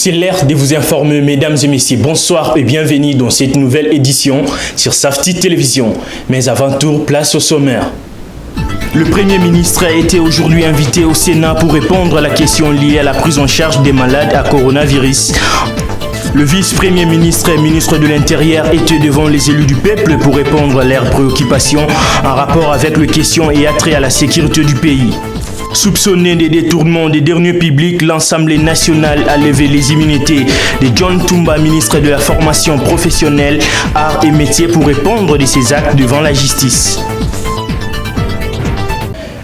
C'est l'heure de vous informer, mesdames et messieurs. Bonsoir et bienvenue dans cette nouvelle édition sur Safety Télévision. Mais avant tout, place au sommaire. Le Premier ministre a été aujourd'hui invité au Sénat pour répondre à la question liée à la prise en charge des malades à coronavirus. Le vice-premier ministre et ministre de l'Intérieur était devant les élus du peuple pour répondre à leurs préoccupations en rapport avec les questions et attrait à la sécurité du pays. Soupçonné des détournements des deniers publics, l'Assemblée nationale a levé les immunités de John Toumba, ministre de la formation professionnelle, arts et métiers, pour répondre de ses actes devant la justice.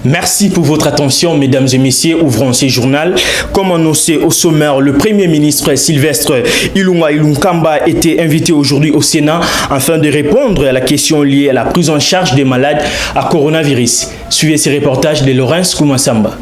Merci pour votre attention, mesdames et messieurs. Ouvrons ce journal. Comme annoncé au sommaire, le Premier ministre Sylvestre Ilunga Ilunkamba était invité aujourd'hui au Sénat afin de répondre à la question liée à la prise en charge des malades à coronavirus. Suivez ce reportage de Laurence Koumassamba.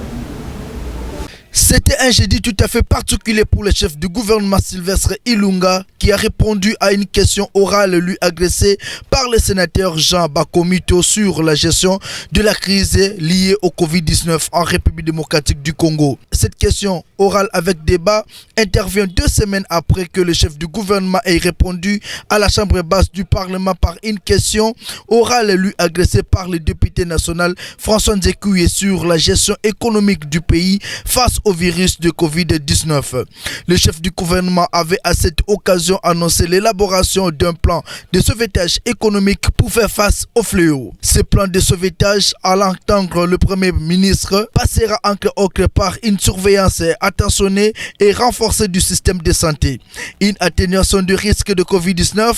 C'était un jeudi tout à fait particulier pour le chef du gouvernement Sylvestre Ilunga qui a répondu à une question orale lui adressée par le sénateur Jean Bakomito sur la gestion de la crise liée au Covid-19 en République démocratique du Congo. Cette question orale avec débat intervient 2 semaines après que le chef du gouvernement ait répondu à la chambre basse du Parlement par une question orale lui adressée par le député national François Nzekouye sur la gestion économique du pays face au virus de Covid-19. Le chef du gouvernement avait à cette occasion annoncé l'élaboration d'un plan de sauvetage économique pour faire face au fléau. Ce plan de sauvetage, à l'entendre le Premier ministre, passera entre autres par une surveillance attentionnée et renforcée du système de santé, une atténuation du risque de Covid-19,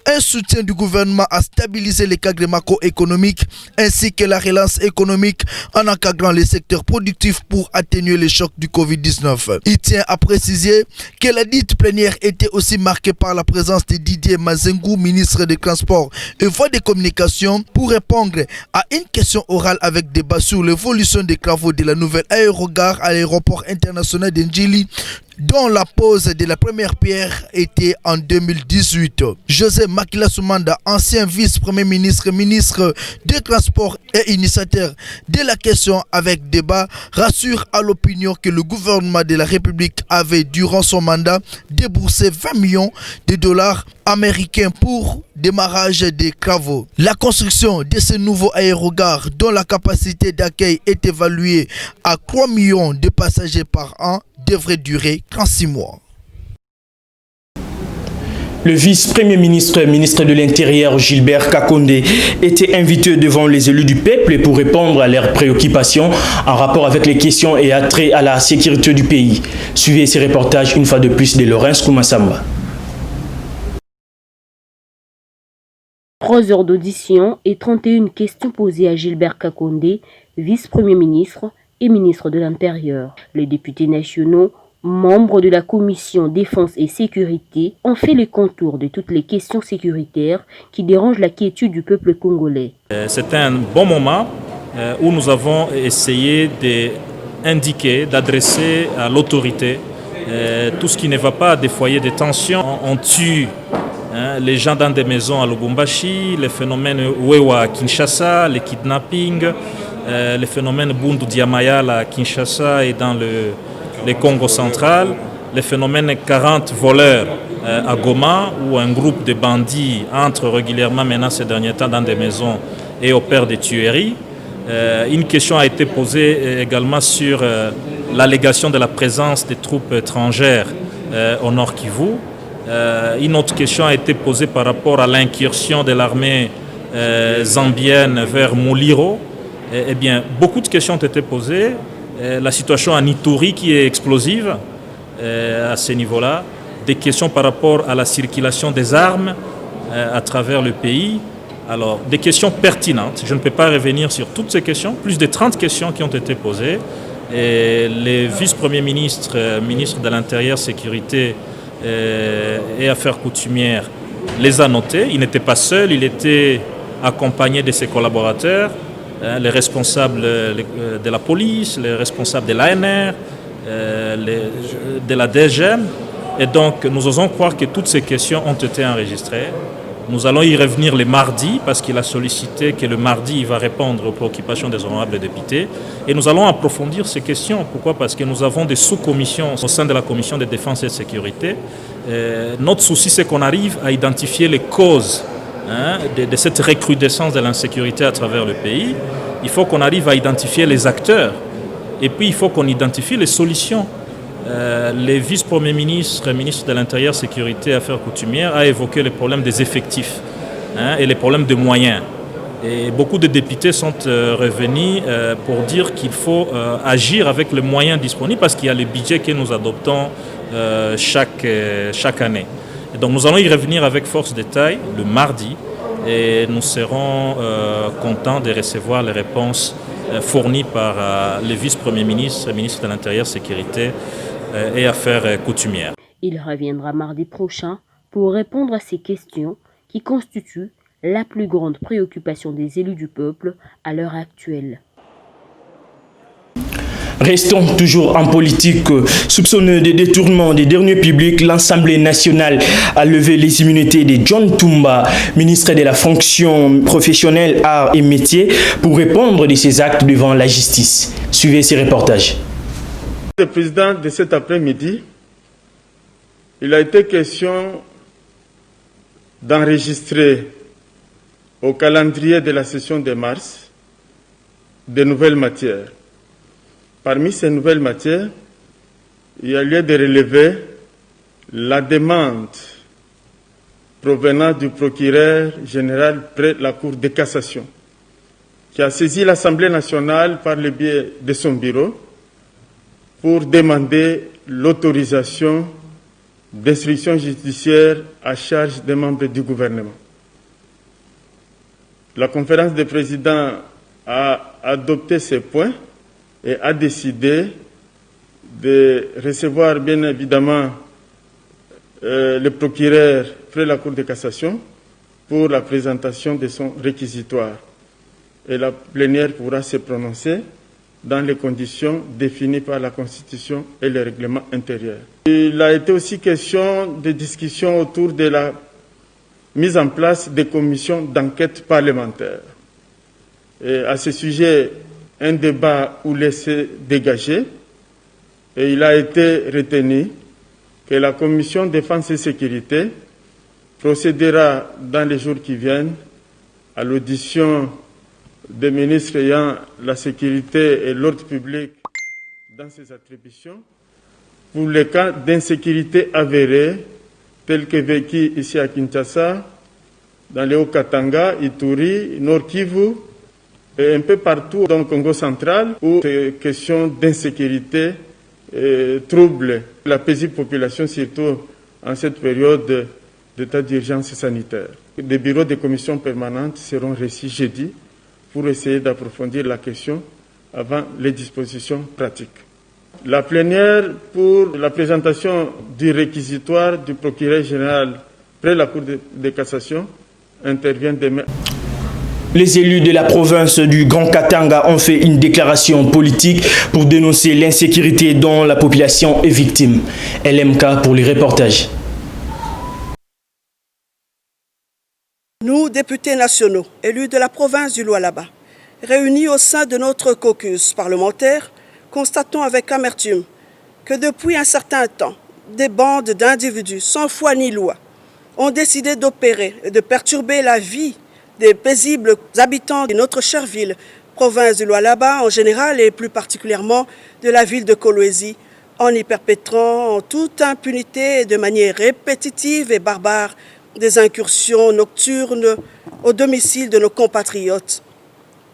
un soutien du gouvernement à stabiliser les cadres macroéconomiques ainsi que la relance économique en encadrant les secteurs productifs pour atténuer les chocs du Covid-19. Il tient à préciser que la dite plénière était aussi marquée par la présence de Didier Mazengou, ministre des Transports et Voies de Communication, pour répondre à une question orale avec débat sur l'évolution des travaux de la nouvelle aérogare à l'aéroport international d'Ndjili, dont la pose de la première pierre était en 2018. José Makila Soumanda, ancien vice-premier ministre, ministre des Transports et initiateur de la question avec débat, rassure à l'opinion que le gouvernement de la République avait, durant son mandat, déboursé 20 millions de dollars américains pour démarrage des travaux. La construction de ce nouveau aérogare, dont la capacité d'accueil est évaluée à 3 millions de passagers par an, devrait durer 36 mois. Le vice-premier ministre, ministre de l'Intérieur, Gilbert Kakonde, était invité devant les élus du peuple pour répondre à leurs préoccupations en rapport avec les questions et attrait à la sécurité du pays. Suivez ces reportages une fois de plus de Laurence Koumassamba. 3 heures d'audition et 31 questions posées à Gilbert Kakonde, vice-premier ministre et ministre de l'Intérieur. Les députés nationaux, membres de la commission défense et sécurité, ont fait le contour de toutes les questions sécuritaires qui dérangent la quiétude du peuple congolais. C'était un bon moment où nous avons essayé d'indiquer, d'adresser à l'autorité tout ce qui ne va pas, des foyers de tension. On tue les gens dans des maisons à Lubumbashi, les phénomènes Wewa à Kinshasa, les kidnappings, les phénomènes Bundu Diamayala à Kinshasa et dans le Congo central, les phénomènes 40 voleurs à Goma, où un groupe de bandits entre régulièrement maintenant ces derniers temps dans des maisons et opère des tueries. Une question a été posée également sur l'allégation de la présence des troupes étrangères au Nord Kivu. Une autre question a été posée par rapport à l'incursion de l'armée zambienne vers Muliro. Eh bien, beaucoup de questions ont été posées. La situation en Ituri qui est explosive à ce niveau-là. Des questions par rapport à la circulation des armes à travers le pays. Alors, des questions pertinentes. Je ne peux pas revenir sur toutes ces questions. Plus de 30 questions qui ont été posées. Et les vice-premiers ministres, ministres de l'Intérieur, Sécurité et Affaires coutumières les a notés. Il n'était pas seul, il était accompagné de ses collaborateurs. Les responsables de la police, les responsables de l'ANR, de la DGM. Et donc, nous osons croire que toutes ces questions ont été enregistrées Nous allons y revenir le mardi parce qu'il a sollicité que le mardi il va répondre aux préoccupations des honorables députés. Et nous allons approfondir ces questions. Pourquoi? Parce que nous avons des sous-commissions au sein de la commission de défense et de sécurité. Notre souci, c'est qu'on arrive à identifier les causes de cette recrudescence de l'insécurité à travers le pays. Il faut qu'on arrive à identifier les acteurs et puis il faut qu'on identifie les solutions. Le vice-premier ministre, ministre de l'Intérieur, Sécurité et Affaires coutumières a évoqué le problème des effectifs et les problèmes de moyens. Et beaucoup de députés sont revenus pour dire qu'il faut agir avec les moyens disponibles parce qu'il y a le budget que nous adoptons chaque année. Et donc nous allons y revenir avec force détail le mardi et nous serons contents de recevoir les réponses fournies par le vice-premier ministre, ministre de l'Intérieur, Sécurité et Affaires coutumières. Il reviendra mardi prochain pour répondre à ces questions qui constituent la plus grande préoccupation des élus du peuple à l'heure actuelle. Restons toujours en politique. Soupçonneux de détournement des deniers publics, l'Assemblée nationale a levé les immunités de John Toumba, ministre de la fonction professionnelle, arts et métiers, pour répondre de ses actes devant la justice. Suivez ces reportages. Le président de cet après-midi, il a été question d'enregistrer au calendrier de la session de mars de nouvelles matières. Parmi ces nouvelles matières, il y a lieu de relever la demande provenant du procureur général près la Cour de cassation, qui a saisi l'Assemblée nationale par le biais de son bureau pour demander l'autorisation d'instruction judiciaire à charge des membres du gouvernement. La conférence des présidents a adopté ces points et a décidé de recevoir bien évidemment le procureur près la Cour de cassation pour la présentation de son réquisitoire. Et la plénière pourra se prononcer dans les conditions définies par la Constitution et le règlement intérieur. Il a été aussi question de discussion autour de la mise en place des commissions d'enquête parlementaire. Et à ce sujet, un débat où laisser dégager, et il a été retenu que la commission défense et sécurité procédera dans les jours qui viennent à l'audition des ministres ayant la sécurité et l'ordre public dans ses attributions pour les cas d'insécurité avérée tels que vécus ici à Kinshasa, dans les Hauts-Katanga, Ituri, Nord Kivu et un peu partout dans le Congo central où ces questions d'insécurité troublent la paisible population, surtout en cette période d'état d'urgence sanitaire. Des bureaux de commissions permanentes seront reçus jeudi pour essayer d'approfondir la question avant les dispositions pratiques. La plénière pour la présentation du réquisitoire du procureur général près la Cour de cassation intervient demain. Les élus de la province du Grand Katanga ont fait une déclaration politique pour dénoncer l'insécurité dont la population est victime. LMK pour les reportages. Nous, députés nationaux, élus de la province du Lualaba, réunis au sein de notre caucus parlementaire, constatons avec amertume que depuis un certain temps, des bandes d'individus sans foi ni loi ont décidé d'opérer et de perturber la vie des paisibles habitants de notre chère ville, province du Lualaba en général et plus particulièrement de la ville de Kolwezi, en y perpétrant en toute impunité et de manière répétitive et barbare des incursions nocturnes au domicile de nos compatriotes,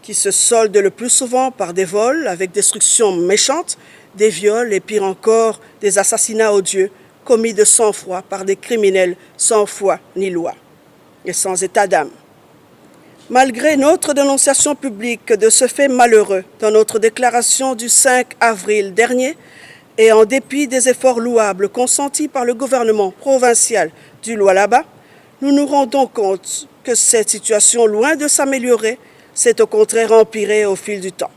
qui se soldent le plus souvent par des vols avec destruction méchante, des viols et pire encore, des assassinats odieux commis de sang-froid par des criminels sans foi ni loi et sans état d'âme. Malgré notre dénonciation publique de ce fait malheureux dans notre déclaration du 5 avril dernier, et en dépit des efforts louables consentis par le gouvernement provincial du Lualaba, nous nous rendons compte que cette situation, loin de s'améliorer, s'est au contraire empirée au fil du temps,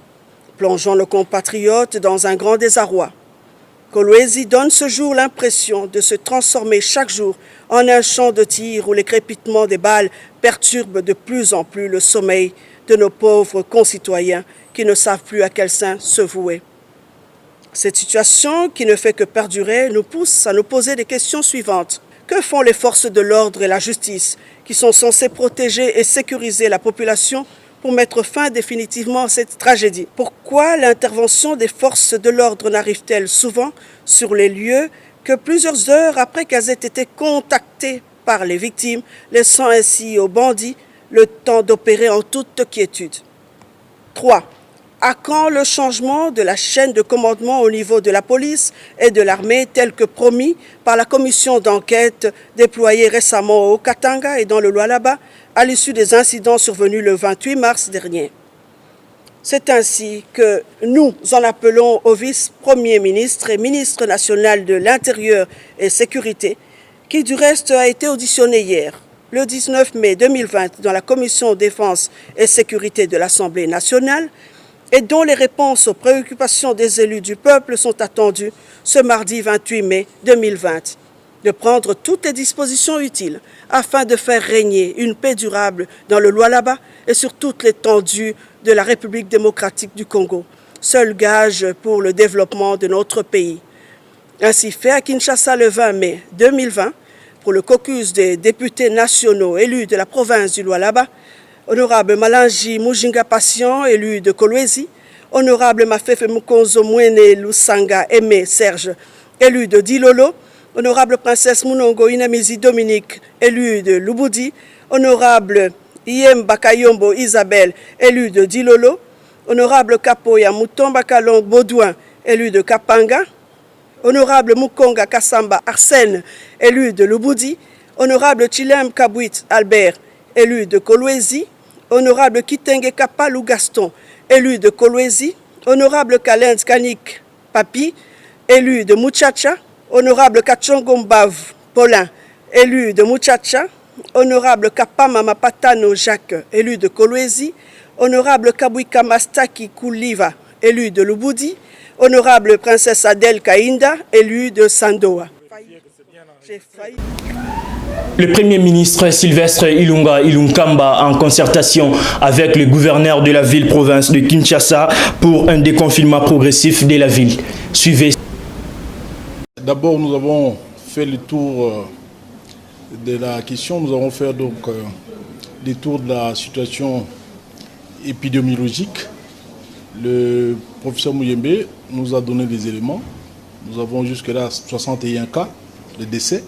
plongeant nos compatriotes dans un grand désarroi. Kolwezi donne ce jour l'impression de se transformer chaque jour en un champ de tir où les crépitements des balles perturbent de plus en plus le sommeil de nos pauvres concitoyens qui ne savent plus à quel sein se vouer. Cette situation, qui ne fait que perdurer, nous pousse à nous poser des questions suivantes. Que font les forces de l'ordre et la justice, qui sont censées protéger et sécuriser la population pour mettre fin définitivement à cette tragédie? Pourquoi l'intervention des forces de l'ordre n'arrive-t-elle souvent sur les lieux que plusieurs heures après qu'elles aient été contactées par les victimes, laissant ainsi aux bandits le temps d'opérer en toute quiétude? 3. À quand le changement de la chaîne de commandement au niveau de la police et de l'armée tel que promis par la commission d'enquête déployée récemment au Katanga et dans le Lualaba à l'issue des incidents survenus le 28 mars dernier? C'est ainsi que nous en appelons au vice-premier ministre et ministre national de l'Intérieur et Sécurité, qui du reste a été auditionné hier, le 19 mai 2020, dans la commission défense et sécurité de l'Assemblée nationale, et dont les réponses aux préoccupations des élus du peuple sont attendues ce mardi 28 mai 2020, de prendre toutes les dispositions utiles afin de faire régner une paix durable dans le Lualaba et sur toute l'étendue de la République démocratique du Congo, seul gage pour le développement de notre pays. Ainsi fait à Kinshasa le 20 mai 2020, pour le caucus des députés nationaux élus de la province du Lualaba, Honorable Malangi Mujinga Patient, élu de Kolwezi, Honorable Mafefe Mukonzo Mwene Lusanga Aimé Serge, élu de Dilolo, Honorable Princesse Munongo Inamizi Dominique, élu de Lubudi, Honorable Iem Bakayombo Isabelle, élu de Dilolo, Honorable Kapoya Mutomba Kalong Baudouin, élu de Kapanga, Honorable Mukonga Kassamba Arsène, élu de Lubudi, Honorable Chilem Kabwit Albert, élu de Kolwezi, Honorable Kitenge Kapalou Gaston, élu de Kolwezi, Honorable Kalens Kanik Papi, élu de Muchacha, Honorable Kachongombav Paulin, élu de Muchacha, Honorable Kapama Mapatano Jacques, élu de Kolwezi, Honorable Kabwika Mastaki Kouliva, élu de Lubudi, Honorable Princesse Adèle Kainda, élu de Sandoa. Le Premier ministre Sylvestre Ilunga Ilunkamba, en concertation avec le gouverneur de la ville-province de Kinshasa pour un déconfinement progressif de la ville. Suivez. D'abord, nous avons fait le tour de la question. Nous avons fait donc le tour de la situation épidémiologique. Le professeur Mouyembe nous a donné des éléments. Nous avons jusque-là 61 cas de décès.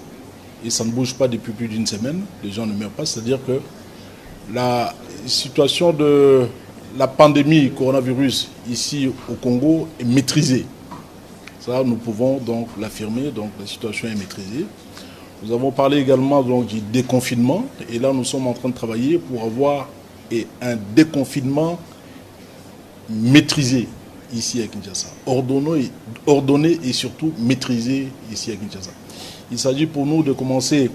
Et ça ne bouge pas depuis plus d'une semaine, les gens ne meurent pas, c'est-à-dire que la situation de la pandémie coronavirus ici au Congo est maîtrisée. Ça, nous pouvons donc l'affirmer, donc la situation est maîtrisée. Nous avons parlé également donc, du déconfinement, et là nous sommes en train de travailler pour avoir un déconfinement maîtrisé ici à Kinshasa, ordonné et surtout maîtrisé ici à Kinshasa. Il s'agit pour nous de commencer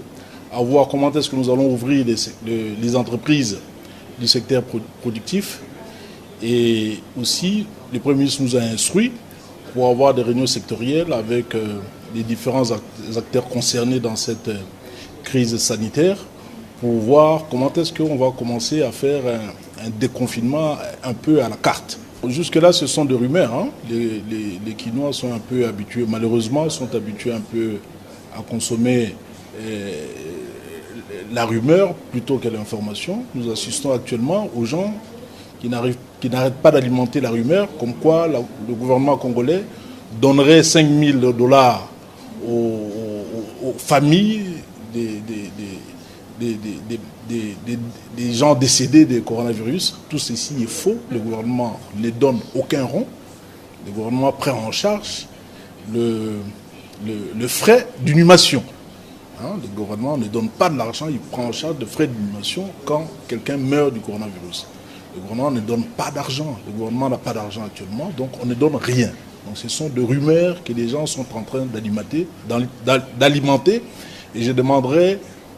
à voir comment est-ce que nous allons ouvrir les entreprises du secteur productif. Et aussi, le Premier ministre nous a instruits pour avoir des réunions sectorielles avec les différents acteurs concernés dans cette crise sanitaire pour voir comment est-ce qu'on va commencer à faire un déconfinement un peu à la carte. Jusque-là, ce sont des rumeurs. Hein. Les Kinois sont un peu habitués, malheureusement, sont habitués un peu à consommer la rumeur plutôt que l'information. Nous assistons actuellement aux gens qui n'arrêtent pas d'alimenter la rumeur, comme quoi le gouvernement congolais donnerait 5 000 $ aux familles des gens décédés de coronavirus. Tout ceci est faux. Le gouvernement ne donne aucun rond. Le gouvernement prend en charge le frais d'inhumation. Hein, le gouvernement ne donne pas de l'argent, il prend en charge de frais d'inhumation quand quelqu'un meurt du coronavirus. Le gouvernement ne donne pas d'argent. Le gouvernement n'a pas d'argent actuellement, donc on ne donne rien. Donc ce sont des rumeurs que les gens sont en train d'alimenter. Et je demanderai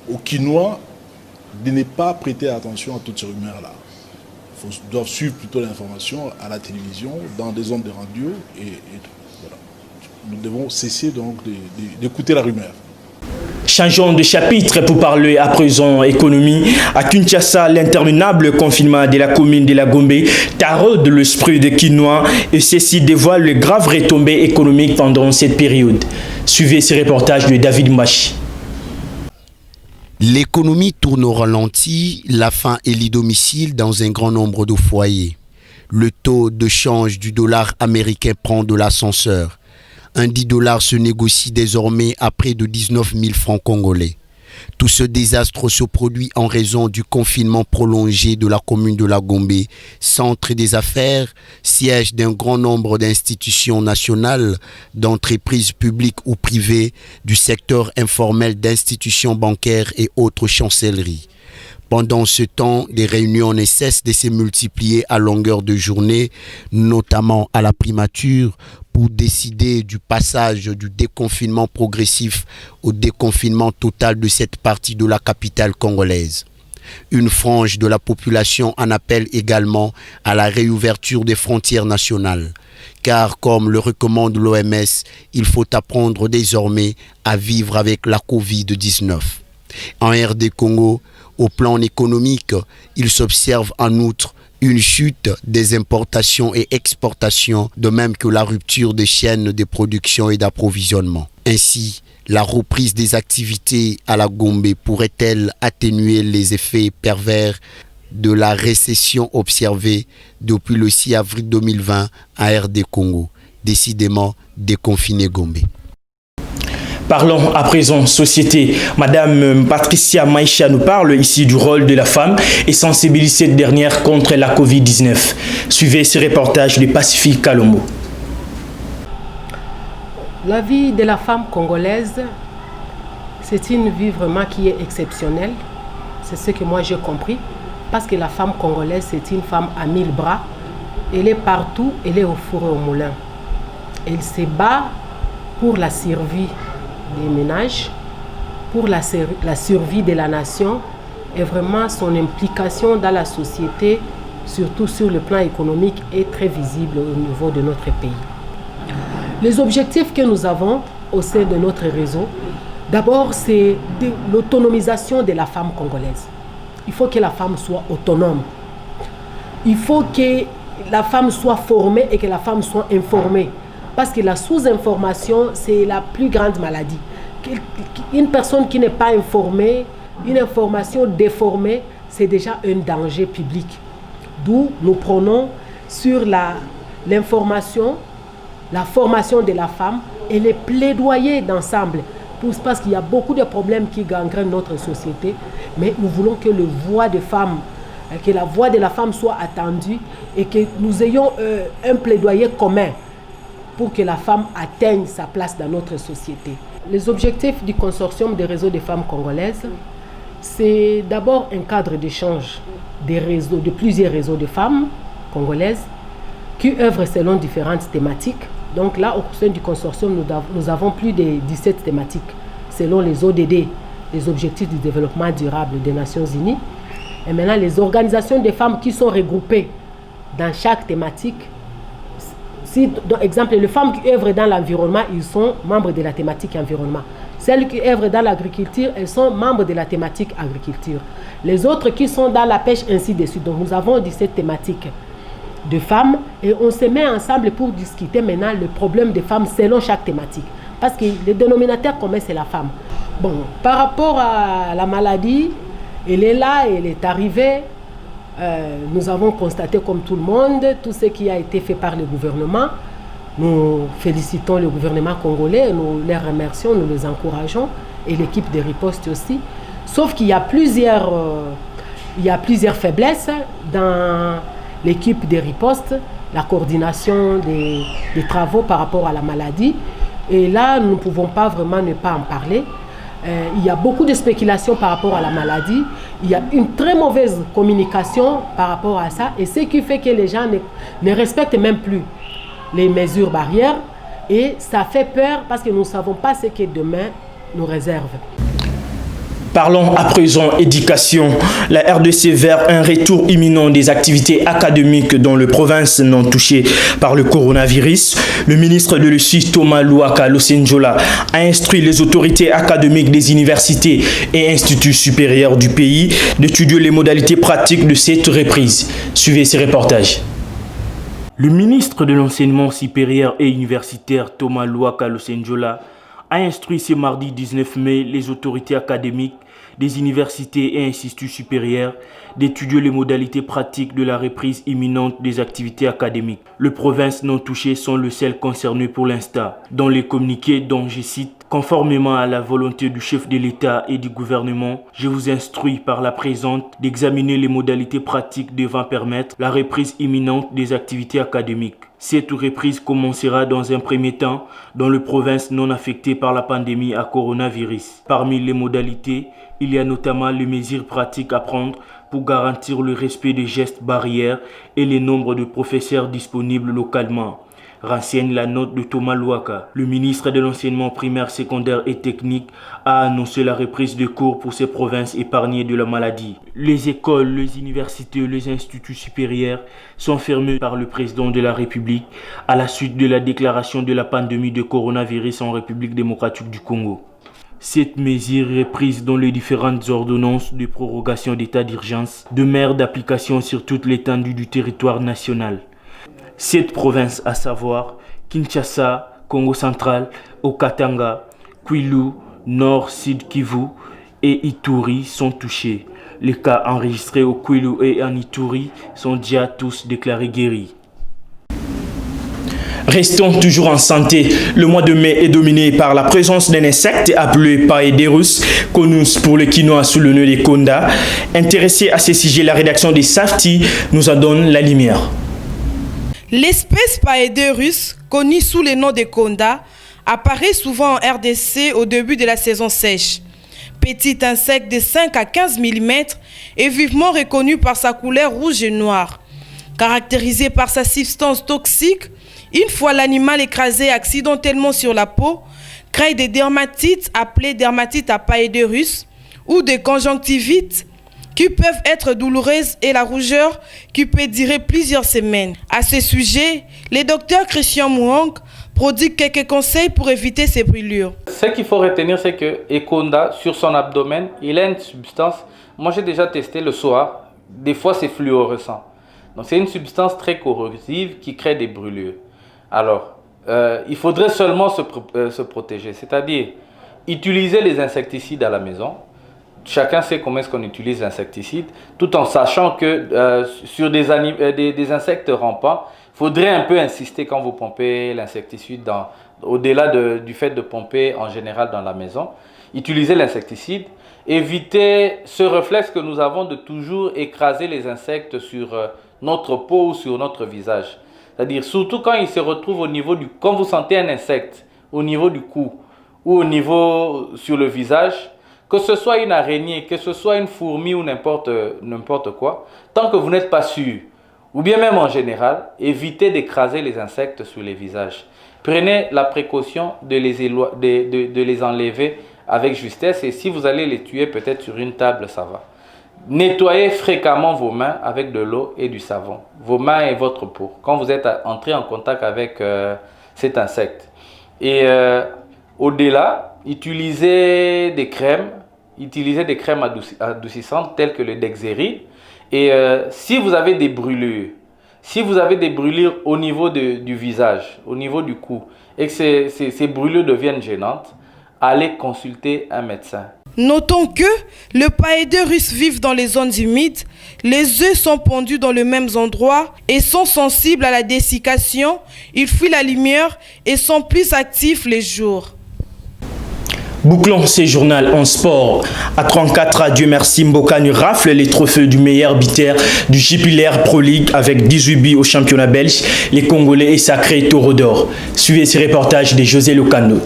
aux Kinois de ne pas prêter attention à toutes ces rumeurs-là. Ils doivent suivre plutôt l'information à la télévision, dans des ondes de radio et voilà. nous devons cesser donc d'écouter la rumeur. Changeons de chapitre pour parler à présent économie. À Kinshasa, l'interminable confinement de la commune de la Gombe taraude l'esprit de Kinois et ceci dévoile les graves retombées économiques pendant cette période. Suivez ce reportage de David Machi. L'économie tourne au ralenti, la faim est l'domicile dans un grand nombre de foyers. Le taux de change du dollar américain prend de l'ascenseur. Un $10 se négocie désormais à près de 19 000 francs congolais. Tout ce désastre se produit en raison du confinement prolongé de la commune de la Gombe, centre des affaires, siège d'un grand nombre d'institutions nationales, d'entreprises publiques ou privées, du secteur informel d'institutions bancaires et autres chancelleries. Pendant ce temps, des réunions ne cessent de se multiplier à longueur de journée, notamment à la primature, pour décider du passage du déconfinement progressif au déconfinement total de cette partie de la capitale congolaise. Une frange de la population en appelle également à la réouverture des frontières nationales. Car, comme le recommande l'OMS, il faut apprendre désormais à vivre avec la Covid-19. En RD Congo, au plan économique, il s'observe en outre une chute des importations et exportations, de même que la rupture des chaînes de production et d'approvisionnement. Ainsi, la reprise des activités à la Gombe pourrait-elle atténuer les effets pervers de la récession observée depuis le 6 avril 2020 à RD Congo, décidément déconfiné Gombe. Parlons à présent société. Madame Patricia Maïcha nous parle ici du rôle de la femme et sensibiliser cette dernière contre la Covid-19. Suivez ce reportage de Pacifique Kalombo. La vie de la femme congolaise, c'est une vie vraiment qui est exceptionnelle. C'est ce que moi j'ai compris. Parce que la femme congolaise, c'est une femme à 1000 bras. Elle est partout, elle est au four et au moulin. Elle se bat pour la survie des ménages, pour la survie de la nation et vraiment son implication dans la société, surtout sur le plan économique, est très visible au niveau de notre pays. Les objectifs que nous avons au sein de notre réseau, d'abord c'est l'autonomisation de la femme congolaise. Il faut que la femme soit autonome. Il faut que la femme soit formée et que la femme soit informée. Parce que la sous-information, c'est la plus grande maladie. Une personne qui n'est pas informée, une information déformée, c'est déjà un danger public. D'où nous prenons sur l'information, la formation de la femme et les plaidoyers d'ensemble. Parce qu'il y a beaucoup de problèmes qui gangrènent notre société, mais nous voulons que la voix de la femme soit attendue et que nous ayons un plaidoyer commun pour que la femme atteigne sa place dans notre société. Les objectifs du consortium des réseaux des femmes congolaises, c'est d'abord un cadre d'échange de plusieurs réseaux de femmes congolaises qui œuvrent selon différentes thématiques. Donc là, au sein du consortium, nous avons plus de 17 thématiques selon les ODD, les objectifs du développement durable des Nations Unies. Et maintenant, les organisations des femmes qui sont regroupées dans chaque thématique. Si, par exemple, les femmes qui œuvrent dans l'environnement, ils sont membres de la thématique environnement. Celles qui œuvrent dans l'agriculture, elles sont membres de la thématique agriculture. Les autres qui sont dans la pêche, ainsi de suite. Donc nous avons 17 thématiques de femmes et on se met ensemble pour discuter maintenant le problème des femmes selon chaque thématique. Parce que le dénominateur commun, c'est la femme. Bon, par rapport à la maladie, elle est là, elle est arrivée. Nous avons constaté comme tout le monde tout ce qui a été fait par le gouvernement. Nous félicitons le gouvernement congolais, nous les remercions, nous les encourageons et l'équipe de riposte aussi. Sauf qu'il y a plusieurs faiblesses dans l'équipe de riposte, la coordination des travaux par rapport à la maladie. Et là, nous ne pouvons pas vraiment ne pas en parler. Il y a beaucoup de spéculations par rapport à la maladie. Il y a une très mauvaise communication par rapport à ça. Et ce qui fait que les gens ne respectent même plus les mesures barrières. Et ça fait peur parce que nous ne savons pas ce que demain nous réserve. Parlons à présent éducation. La RDC vers un retour imminent des activités académiques dans les provinces non touchées par le coronavirus. Le ministre de l'USI, Thomas Louaka Losenjola, a instruit les autorités académiques des universités et instituts supérieurs du pays d'étudier les modalités pratiques de cette reprise. Suivez ces reportages. Le ministre de l'Enseignement supérieur et universitaire, Thomas Louaka Losenjola, a instruit ce mardi 19 mai les autorités académiques des universités et instituts supérieurs d'étudier les modalités pratiques de la reprise imminente des activités académiques. Les provinces non touchées sont les seules concernées pour l'instant. Dans les communiqués dont je cite, conformément à la volonté du chef de l'État et du gouvernement, je vous instruis par la présente d'examiner les modalités pratiques devant permettre la reprise imminente des activités académiques. Cette reprise commencera dans un premier temps dans les provinces non affectées par la pandémie à coronavirus. Parmi les modalités, il y a notamment les mesures pratiques à prendre pour garantir le respect des gestes barrières et le nombre de professeurs disponibles localement. Renseigne la note de Thomas Louaka. Le ministre de l'Enseignement primaire, secondaire et technique a annoncé la reprise de cours pour ces provinces épargnées de la maladie. Les écoles, les universités, les instituts supérieurs sont fermés par le président de la République à la suite de la déclaration de la pandémie de coronavirus en République démocratique du Congo. Cette mesure est prise dans les différentes ordonnances de prorogation d'état d'urgence demeure d'application sur toute l'étendue du territoire national. Cette province, à savoir Kinshasa, Congo central, Okatanga, Kwilu, Nord, Sud Kivu et Ituri sont touchés. Les cas enregistrés au Kwilu et en Ituri sont déjà tous déclarés guéris. Restons toujours en santé. Le mois de mai est dominé par la présence d'un insecte appelé Paederus, connu pour le quinoa sous le nom de Konda. Intéressé à ce sujet, la rédaction des Safti nous en donne la lumière. L'espèce Paederus, connue sous le nom de Konda, apparaît souvent en RDC au début de la saison sèche. Petit insecte de 5 à 15 mm et vivement reconnu par sa couleur rouge et noire. Caractérisé par sa substance toxique, une fois l'animal écrasé accidentellement sur la peau, crée des dermatites appelées dermatites à Paederus ou des conjonctivites qui peuvent être douloureuses et la rougeur qui peut durer plusieurs semaines. À ce sujet, le docteur Christian Mouang prodigue quelques conseils pour éviter ces brûlures. Ce qu'il faut retenir, c'est que Ekonda, sur son abdomen, il a une substance, moi j'ai déjà testé le soir, des fois c'est fluorescent. Donc c'est une substance très corrosive qui crée des brûlures. Alors, il faudrait seulement se protéger, c'est-à-dire utiliser les insecticides à la maison. Chacun sait comment est-ce qu'on utilise l'insecticide, tout en sachant que sur des insectes rampants, il faudrait un peu insister quand vous pompez l'insecticide, au-delà du fait de pomper en général dans la maison. Utilisez l'insecticide, évitez ce réflexe que nous avons de toujours écraser les insectes sur notre peau ou sur notre visage. C'est-à-dire surtout quand il se retrouve au niveau quand vous sentez un insecte au niveau du cou ou au niveau sur le visage, que ce soit une araignée, que ce soit une fourmi ou n'importe quoi, tant que vous n'êtes pas sûr, ou bien même en général, évitez d'écraser les insectes sur les visages. Prenez la précaution de les enlever avec justesse et si vous allez les tuer peut-être sur une table, ça va. Nettoyez fréquemment vos mains avec de l'eau et du savon, vos mains et votre peau, quand vous êtes entré en contact avec cet insecte. Et au-delà, utilisez des crèmes adoucissantes telles que le Dexéry. Et si vous avez des brûlures, au niveau du visage, au niveau du cou, et que ces brûlures deviennent gênantes, allez consulter un médecin. Notons que le Paederus vit dans les zones humides, les œufs sont pondus dans les mêmes endroits et sont sensibles à la dessiccation, ils fuient la lumière et sont plus actifs les jours. Bouclons ce journal en sport. À 34, Dieu merci, Mbokani rafle les trophées du meilleur buteur du Jupiler Pro League avec 18 buts au championnat belge. Les Congolais est sacré taureau d'or. Suivez ce reportage de José Locando.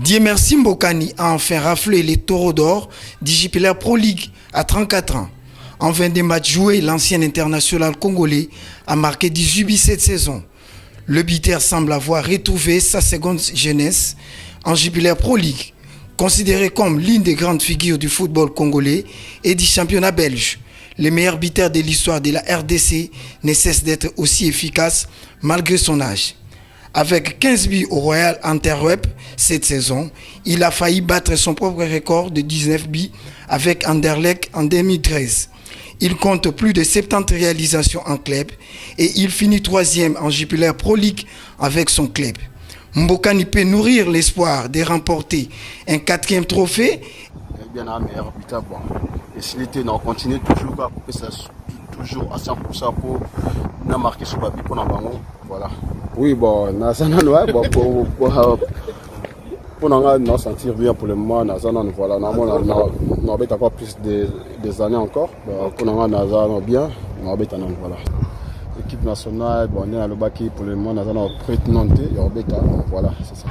Dieu merci, Mbokani a enfin raflé les taureaux d'or du Jupiler Pro League à 34 ans. En 22 matchs joués, l'ancien international congolais a marqué 18 buts cette saison. Le buteur semble avoir retrouvé sa seconde jeunesse en Jupiler Pro League, considéré comme l'une des grandes figures du football congolais et du championnat belge. Le meilleur buteur de l'histoire de la RDC ne cesse d'être aussi efficace malgré son âge. Avec 15 buts au Royal Antwerp cette saison, il a failli battre son propre record de 19 buts avec Anderlecht en 2013. Il compte plus de 70 réalisations en club et il finit 3e en Jupiler Pro League avec son club. Mbokani peut nourrir l'espoir de remporter un 4e trophée. Bien un meilleur buteur, bon. Et s'il était, on continue toujours à couper ça toujours à 100% pour nous marquer sur papier pour nous. Voilà. Oui, bon, pour nous sentir bien pour le moment, voilà, nous avons encore plus des années encore. Pour nous bien, nous avons voilà. L'équipe nationale, bon, on est à l'Obaki pour le moment, nous avons prétendant, voilà, c'est ça.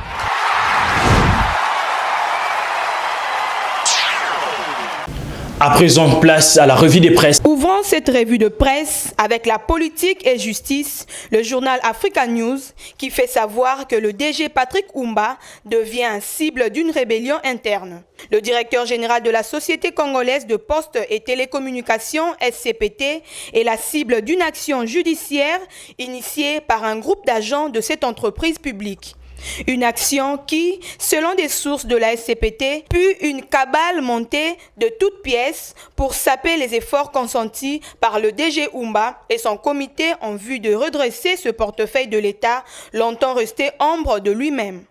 À présent, place à la revue de presse. Ouvrons cette revue de presse avec la politique et justice, le journal Africa News qui fait savoir que le DG Patrick Oumba devient cible d'une rébellion interne. Le directeur général de la Société congolaise de postes et télécommunications, SCPT, est la cible d'une action judiciaire initiée par un groupe d'agents de cette entreprise publique. Une action qui, selon des sources de la SCPT, put une cabale montée de toutes pièces pour saper les efforts consentis par le DG Oumba et son comité en vue de redresser ce portefeuille de l'État longtemps resté ombre de lui-même.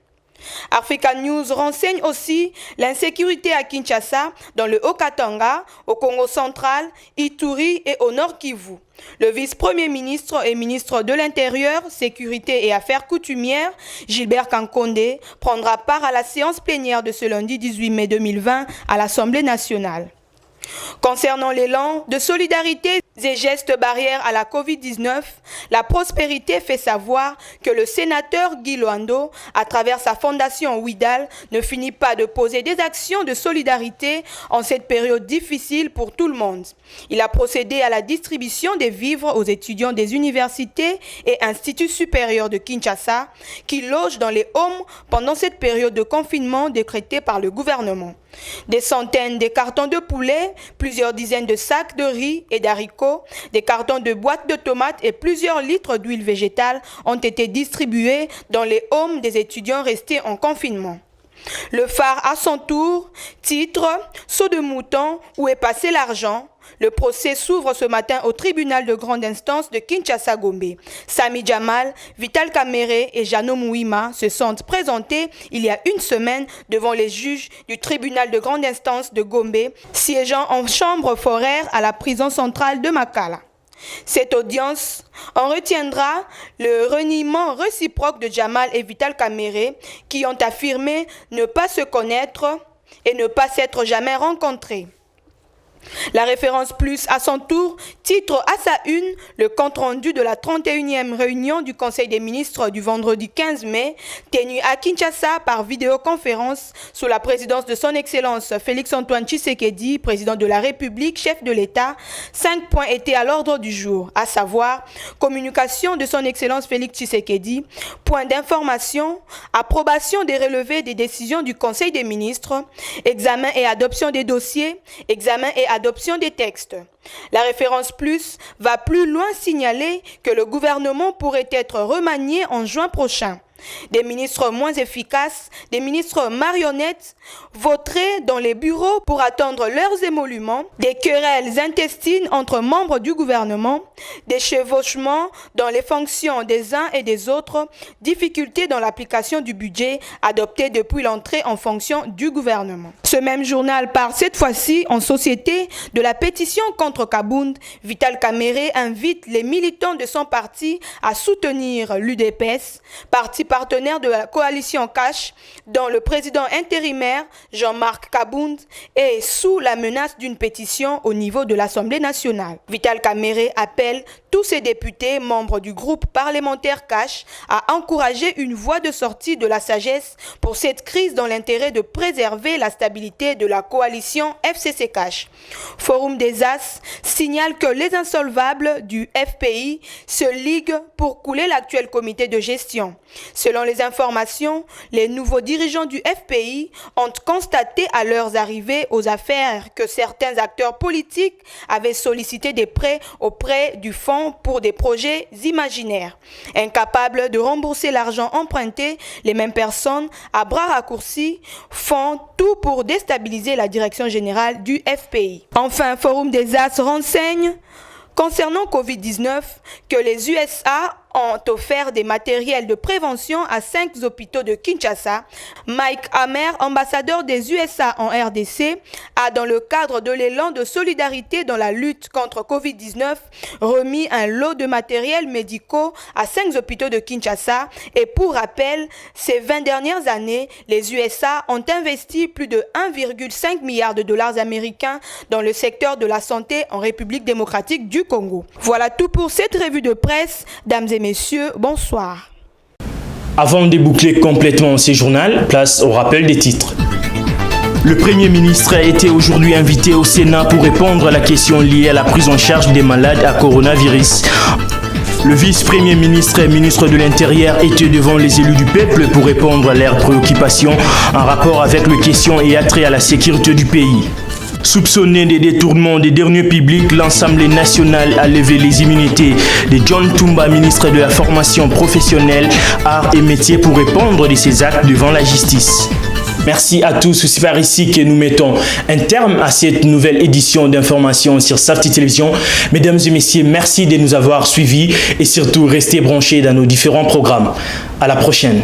Africa News renseigne aussi l'insécurité à Kinshasa, dans le Haut-Katanga, au Congo central, Ituri et au Nord Kivu. Le vice-premier ministre et ministre de l'Intérieur, Sécurité et Affaires coutumières, Gilbert Kankonde, prendra part à la séance plénière de ce lundi 18 mai 2020 à l'Assemblée nationale. Concernant l'élan de solidarité et gestes barrières à la Covid-19, la prospérité fait savoir que le sénateur Guy Loando, à travers sa fondation Ouidal, ne finit pas de poser des actions de solidarité en cette période difficile pour tout le monde. Il a procédé à la distribution des vivres aux étudiants des universités et instituts supérieurs de Kinshasa qui logent dans les homes pendant cette période de confinement décrétée par le gouvernement. Des centaines de cartons de poulet, plusieurs dizaines de sacs de riz et d'haricots, des cartons de boîtes de tomates et plusieurs litres d'huile végétale ont été distribués dans les homes des étudiants restés en confinement. Le phare à son tour titre « Saut de mouton, où est passé l'argent ?» Le procès s'ouvre ce matin au tribunal de grande instance de Kinshasa-Gombe. Sami Jamal, Vital Kamere et Jano Mouima se sont présentés il y a une semaine devant les juges du tribunal de grande instance de Gombe, siégeant en chambre foraire à la prison centrale de Makala. Cette audience en retiendra le reniement réciproque de Jamal et Vital Kamere qui ont affirmé ne pas se connaître et ne pas s'être jamais rencontrés. La référence plus à son tour titre à sa une le compte-rendu de la 31e réunion du Conseil des ministres du vendredi 15 mai, tenue à Kinshasa par vidéoconférence sous la présidence de son Excellence Félix-Antoine Tshisekedi, président de la République, chef de l'État. 5 points étaient à l'ordre du jour, à savoir communication de son Excellence Félix Tshisekedi, point d'information, approbation des relevés des décisions du Conseil des ministres, examen et adoption des dossiers, examen et adoption des textes. La référence plus va plus loin signaler que le gouvernement pourrait être remanié en juin prochain. Des ministres moins efficaces, des ministres marionnettes, vautrés dans les bureaux pour attendre leurs émoluments, des querelles intestines entre membres du gouvernement, des chevauchements dans les fonctions des uns et des autres, difficultés dans l'application du budget adopté depuis l'entrée en fonction du gouvernement. Ce même journal parle cette fois-ci en société de la pétition contre Kabound. Vital Kamere invite les militants de son parti à soutenir l'UDPS, parti partenaire de la coalition Cash, dont le président intérimaire Jean-Marc Kabound est sous la menace d'une pétition au niveau de l'Assemblée nationale. Vital Kamerhe appelle tous ces députés membres du groupe parlementaire Cash à encourager une voie de sortie de la sagesse pour cette crise dans l'intérêt de préserver la stabilité de la coalition FCC Cash. Forum des As signale que les insolvables du FPI se liguent pour couler l'actuel comité de gestion. Selon les informations, les nouveaux dirigeants du FPI ont constaté à leurs arrivées aux affaires que certains acteurs politiques avaient sollicité des prêts auprès du fonds pour des projets imaginaires. Incapables de rembourser l'argent emprunté, les mêmes personnes, à bras raccourcis, font tout pour déstabiliser la direction générale du FPI. Enfin, Forum des As renseigne concernant Covid-19 que les USA ont offert des matériels de prévention à 5 hôpitaux de Kinshasa. Mike Hammer, ambassadeur des USA en RDC, a, dans le cadre de l'élan de solidarité dans la lutte contre Covid-19, remis un lot de matériels médicaux à 5 hôpitaux de Kinshasa. Et pour rappel, ces 20 dernières années, les USA ont investi plus de 1,5 milliard de dollars américains dans le secteur de la santé en République démocratique du Congo. Voilà tout pour cette revue de presse. Dames et messieurs, bonsoir. Avant de boucler complètement ce journal, place au rappel des titres. Le Premier ministre a été aujourd'hui invité au Sénat pour répondre à la question liée à la prise en charge des malades à coronavirus. Le vice-premier ministre et ministre de l'Intérieur étaient devant les élus du peuple pour répondre à leurs préoccupations en rapport avec les questions et attrait à la sécurité du pays. Soupçonné des détournements des derniers publics, l'Assemblée nationale a levé les immunités de John Tumba, ministre de la formation professionnelle, arts et métiers, pour répondre de ses actes devant la justice. Merci à tous, c'est par ici que nous mettons un terme à cette nouvelle édition d'information sur Safti Télévision. Mesdames et messieurs, merci de nous avoir suivis et surtout restez branchés dans nos différents programmes. À la prochaine.